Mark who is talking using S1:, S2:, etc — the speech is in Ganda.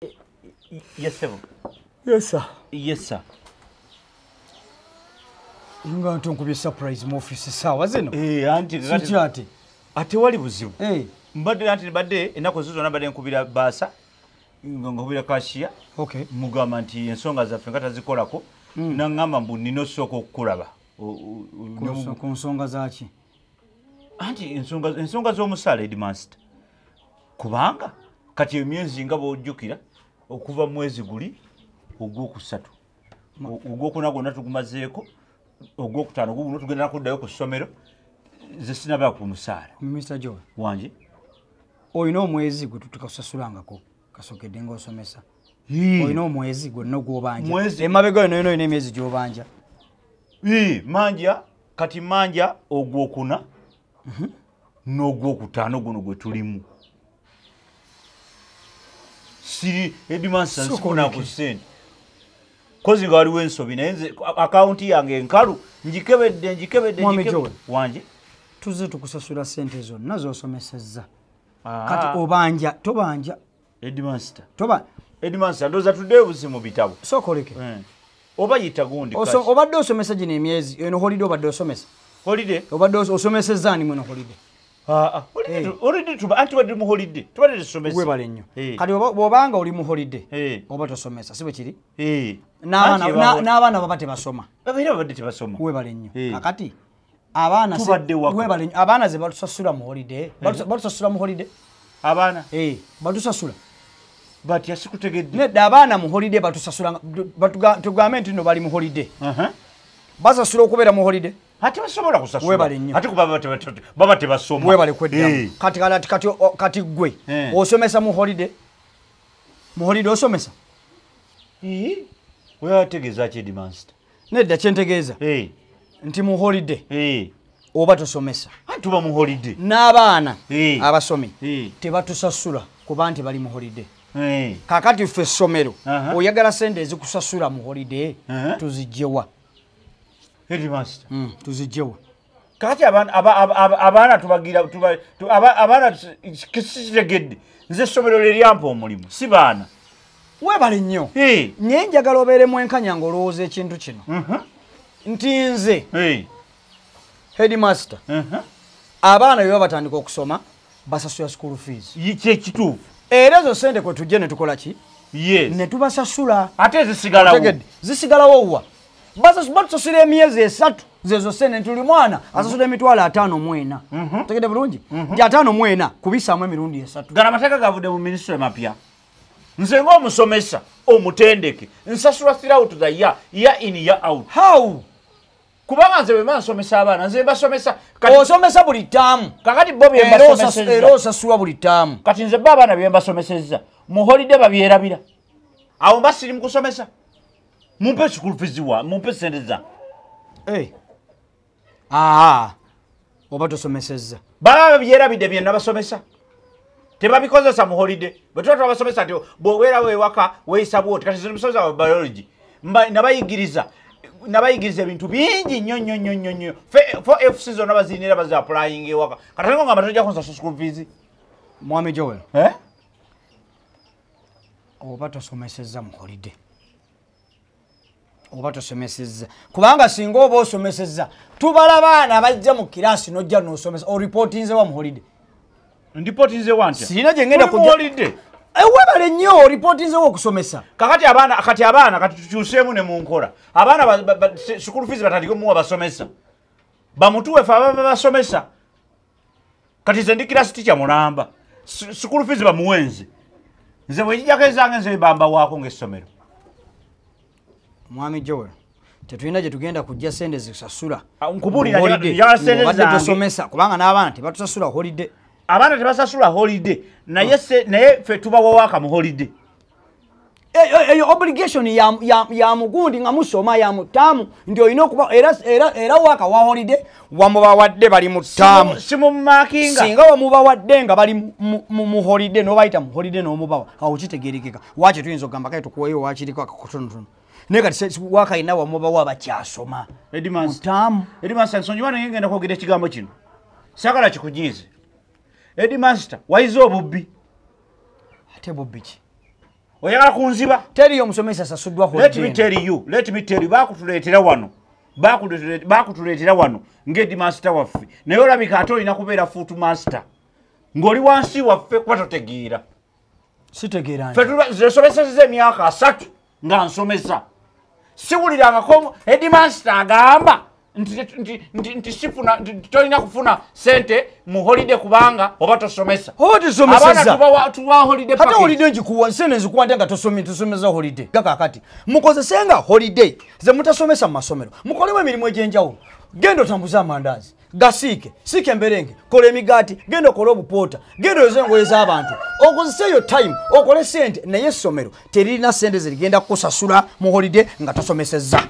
S1: Yes, sir.
S2: Yes, sir.
S1: Yes, sir.
S2: Inga ntunkubye surprise mu office sawa zino.
S1: Anti
S2: Sichati.
S1: Ate wali buzibu.
S2: Mbadde
S1: anti badde enako zizo nabadde nkubira basa. Nkubira cashier.
S2: Okay.
S1: Mugamba nti ensonga zaffe ngata zikolako. Nangamba mbu nino soko okukulaba.
S2: Ku nsonga zaki?
S1: Anti ensonga z'omusala Headmaster. Kubanga kati emyezi nga bw'ojjukira okuva mwezi guli ogwokusatu. Ogwokuna gwonna tugumazeeko. Ogwokutaano guno tugenda kuddayo ku ssomero ze sinaba ku musaala.
S2: Mr. Joe.
S1: Wanje.
S2: Oyina omwezi gwe tutukasasulangako kasokedde ng'osomesa. Oyina omwezi gwonna gw'obanja. Emabega eno oyina emyezi gy'obanja.
S1: Manja kati manja ogwokuna n'ogwokutaano guno gwe tulimu. Siri Headmaster sikuna ku ssente. Kozi nga waliwo ensobi naye nze akaunti yange enkalu njikebedde wanje
S2: tuze tukusasula ssente zonna z'osomesezza. Kati obanja tobanja
S1: Headmaster.
S2: Headmaster
S1: ndoza tuddeyo buzi mu bitabo.
S2: Sokoleke.
S1: Oba yita gundi
S2: kashi. Obadde osomesa gino emyezi eno holiday obadde osomesa.
S1: Holiday?
S2: Obadde osomesezza ani mweno holiday?
S1: Holiday tuba anti wadde mu holiday. Tubadde tusomesa.
S2: Webale nnyo. Kati bw'obanga oli mu holiday oba tosomesa si bwe kiri? N'abaana baba tebasoma.
S1: Babadde tebasoma.
S2: Webale nnyo. Kakati abaana ze batusasula mu holiday. Batusasula mu holiday?
S1: Abaana?
S2: Batusasula.
S1: But yasikutegedde.
S2: Nedda abaana mu holiday batusasula tugambe nti nno bali mu holiday. Basasula okubeera mu holiday.
S1: Ate basobola kusasula.
S2: Webale nnyo.
S1: Ate baba tebasoma.
S2: Webale kweddamu. Kati gwe osomesa mu holiday. Mu holiday osomesa?
S1: Weyategeeza ki Headmaster?
S2: Nedda kyentegeeza. Nti mu holiday. Oba tosomesa.
S1: Tuba mu holiday.
S2: N'abaana abasomi tebatusasula kuba nti bali mu holiday. Kakati ffe essomero oyagala ssente ezikusasula mu holiday tuzijjewa.
S1: Headmaster.
S2: Tuzijjewa.
S1: Kakati abaana tubagira abaana kisitegedde nze essomero lyampa omulimu si baana.
S2: Webale nnyo. Naye njagala obeere mwenkanya ng'olowooza ekintu kino. Nti nze Headmaster. Abaana bwe batandika okusoma basasula school fees.
S1: Kyekituufu.
S2: Era ezo ssente kwe tujje ne tukola ki? Ne tubasasula.
S1: Ate zisigalawo.
S2: Zisigalawo wa? Batusasula emyezi 3 zezo ssente tuli mwana asasula emitwalo 54. Tegedde bulungi? Nti 54 kubisaamu emirundi 3.
S1: Gana amateeka gavudde mu minisitule mapya. Nze ng'omusomesa omutendeke nsasula throughout the year in year out.
S2: How?
S1: Kubanga nze bwe nsomesa abaana nze mbasomesa.
S2: Osomesa buli ttaamu.
S1: Kakati bo bye mbasomesezza.
S2: Era osasula buli ttaamu.
S1: Kati nze abaana bye mbasomesezza mu holiday babyerabira. Awo mba siri mu kusomesa. Mumpe school fees mumpe ssente za.
S2: Oba tosomesezza.
S1: Baba babyerabidde bye nabasomesa. Tebabikozesa mu holiday. Bwe tuba tubasomesa nti bw'obeerawo ewaka weeyisa bw'oti. Kati nze musomesa wa biology. Nabayigiriza ebintu bingi nnyo. For FC zonna baziinira bazi applying ewaka. Kati ngo ngamba tojja kunsasula school fees.
S2: Mwami Joel. Oba tosomesezza mu holiday. Oba tosomesezza. Kubanga singa oba osomesezza tubala baana bajja mu kirasi n'ojja n'osomesa oripotinze wa mu holiday.
S1: Ndipotinze wante.
S2: Sina gye ngenda
S1: kujja holiday.
S2: Webale nnyo oripotinze wo okusomesa.
S1: Kati abaana tukyuseemu ne mu nkola. Abaana school fees batandike muwa basomesa. Bamutuwe fe ababa basomesa. Kati nze ndi kirasi teacher mulamba. School fees bamuwenze. Nze bwe kijjako ezange nze bamba waako ng'essomero.
S2: Mwami Joel, tetulina gye tugenda kujja ssente zisasula.
S1: Nkubulira ya ssente zange.
S2: Obadde tosomesa kubanga n'abaana tebatusasula holiday.
S1: Abaana tebasasula holiday. Naye ffe tubawa waaka mu holiday.
S2: Obligation ya mugundi nga musoma ya mutaamu nti olina okuba era waaka wa holiday wamubawadde bali mu ttaamu.
S1: Simumakinga.
S2: Singa wamubawadde nga bali mu holiday n'obayita mu holiday n'omubawa awo kitegeerekeka. Waakye tuyinza okugamba kale tukuweeyo waakiriko akakotonotono. Naye kati waaka ina wamubawa bakyasoma.
S1: Headmaster nsonyiwa naye ngenda kwogera ekigambo kino. Saagala kikujiize. Headmaster waize obubbi.
S2: Ate bubbi ki?
S1: oyagala kunziba
S2: teriyo omusomesa asasuddwa
S1: let me tell you bakutuleetera wano ng'edimaster waffe naye olabika ate olina kubeera foot master ng'oli wansi waffe kuba totegeera
S2: sitegeera
S1: ffe nsomesezza emyaka 3 nga nsomesa siwulirangako headmaster agamba nti sifuna tolina kufuna sente mu holiday kubanga oba tosomesa abaana tuba holiday
S2: ate holiday njikuwa sente nzikuwa nga tosomeza holiday kakati mukozesenga holiday ze mutasomesa mu masomero mukolewo emirimu egy'enjawulo genda otambuza amandazi gasiike siika emberenge kola emigaati genda okola obupoota genda oyoza engoye z'abantu okozeseeyo time okole sente naye essomero teririna sente zerigenda kukusasula mu holiday nga tosomesezza